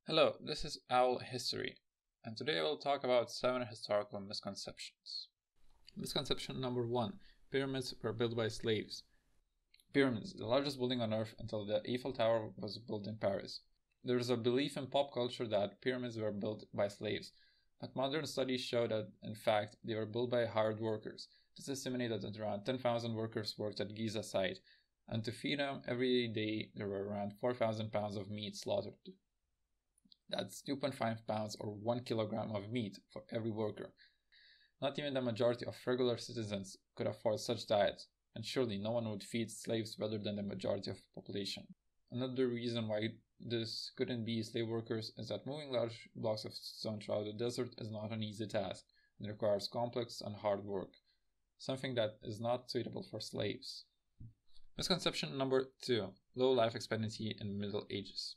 Hello, this is Owl History, and today we'll talk about 7 historical misconceptions. Misconception number 1. Pyramids were built by slaves. Pyramids, the largest building on Earth until the Eiffel Tower was built in Paris. There is a belief in pop culture that pyramids were built by slaves, but modern studies show that, in fact, they were built by hired workers. It is estimated that around 10,000 workers worked at Giza site, and to feed them every day there were around 4,000 pounds of meat slaughtered. That's 2.5 pounds or 1 kilogram of meat for every worker. Not even the majority of regular citizens could afford such diets, and surely no one would feed slaves better than the majority of the population. Another reason why this couldn't be slave workers is that moving large blocks of stone throughout the desert is not an easy task and requires complex and hard work, something that is not suitable for slaves. Misconception number 2. Low life expectancy in the Middle Ages.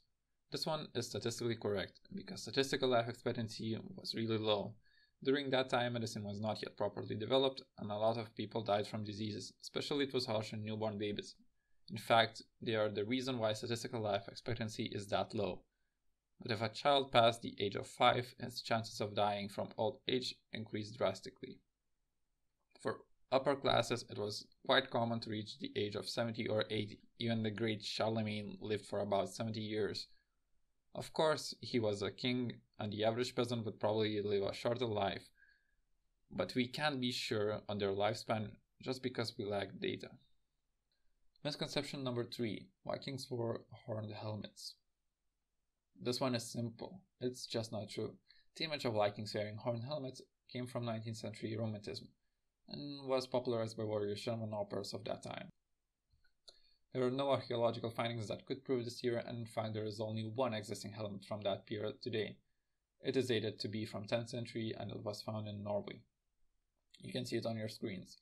This one is statistically correct, because statistical life expectancy was really low. During that time, medicine was not yet properly developed, and a lot of people died from diseases, especially it was harsh on newborn babies. In fact, they are the reason why statistical life expectancy is that low. But if a child passed the age of 5, his chances of dying from old age increased drastically. For upper classes, it was quite common to reach the age of 70 or 80. Even the great Charlemagne lived for about 70 years. Of course, he was a king, and the average peasant would probably live a shorter life, but we can't be sure on their lifespan just because we lack data. Misconception number 3. Vikings wore horned helmets. This one is simple. It's just not true. The image of Vikings wearing horned helmets came from 19th century Romanticism and was popularized by warriors and operas of that time. There are no archaeological findings that could prove this theory, and in fact there is only one existing helmet from that period today. It is dated to be from 10th century and it was found in Norway. You can see it on your screens.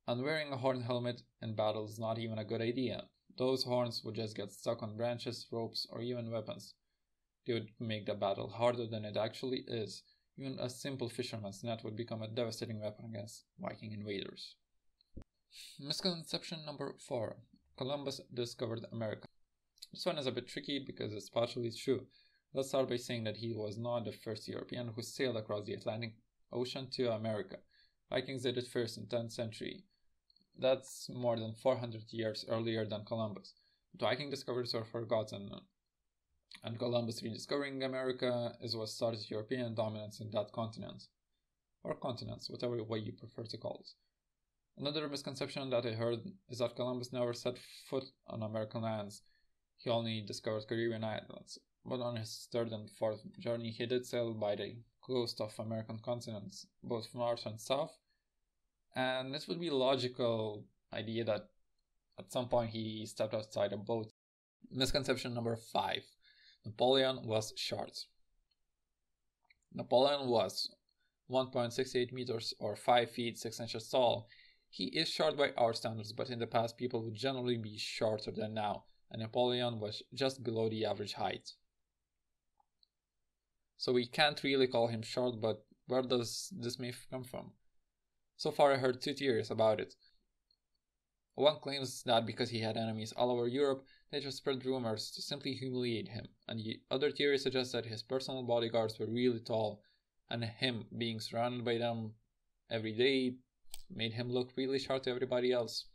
And wearing a horned helmet in battle is not even a good idea. Those horns would just get stuck on branches, ropes, or even weapons. They would make the battle harder than it actually is. Even a simple fisherman's net would become a devastating weapon against Viking invaders. Misconception number 4. Columbus discovered America. This one is a bit tricky because it's partially true. Let's start by saying that he was not the first European who sailed across the Atlantic Ocean to America. Vikings did it first in 10th century. That's more than 400 years earlier than Columbus. But Viking discoveries were forgotten, and Columbus rediscovering America is what started European dominance in that continent. Or continents, whatever way you prefer to call it. Another misconception that I heard is that Columbus never set foot on American lands. He only discovered Caribbean islands, but on his third and fourth journey he did sail by the coast of American continents, both north and south, and it would be a logical idea that at some point he stepped outside a boat. Misconception number 5. Napoleon was short. Napoleon was 1.68 meters or 5 feet 6 inches tall. He is short by our standards, but in the past people would generally be shorter than now, and Napoleon was just below the average height. So we can't really call him short, but where does this myth come from? So far I heard 2 theories about it. One claims that because he had enemies all over Europe, they just spread rumors to simply humiliate him, and the other theory suggests that his personal bodyguards were really tall, and him being surrounded by them every day made him look really short to everybody else.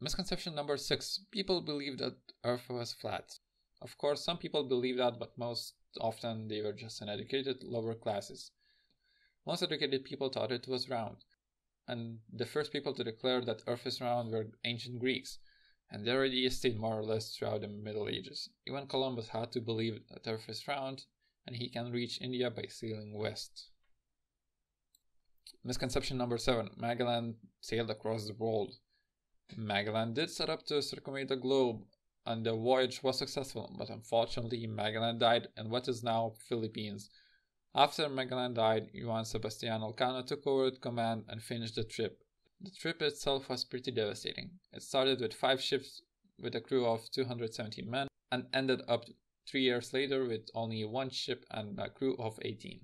Misconception number 6. People believe that Earth was flat. Of course, some people believe that, but most often they were just uneducated lower classes. Most educated people thought it was round, and the first people to declare that Earth is round were ancient Greeks, and their idea stayed more or less throughout the Middle Ages. Even Columbus had to believe that Earth is round, and he can reach India by sailing west. Misconception number 7. Magellan sailed across the world. Magellan did set up to circumnavigate the globe, and the voyage was successful, but unfortunately Magellan died in what is now Philippines. After Magellan died, Juan Sebastian Elcano took over command and finished the trip. The trip itself was pretty devastating. It started with 5 ships with a crew of 270 men and ended up 3 years later with only 1 ship and a crew of 18.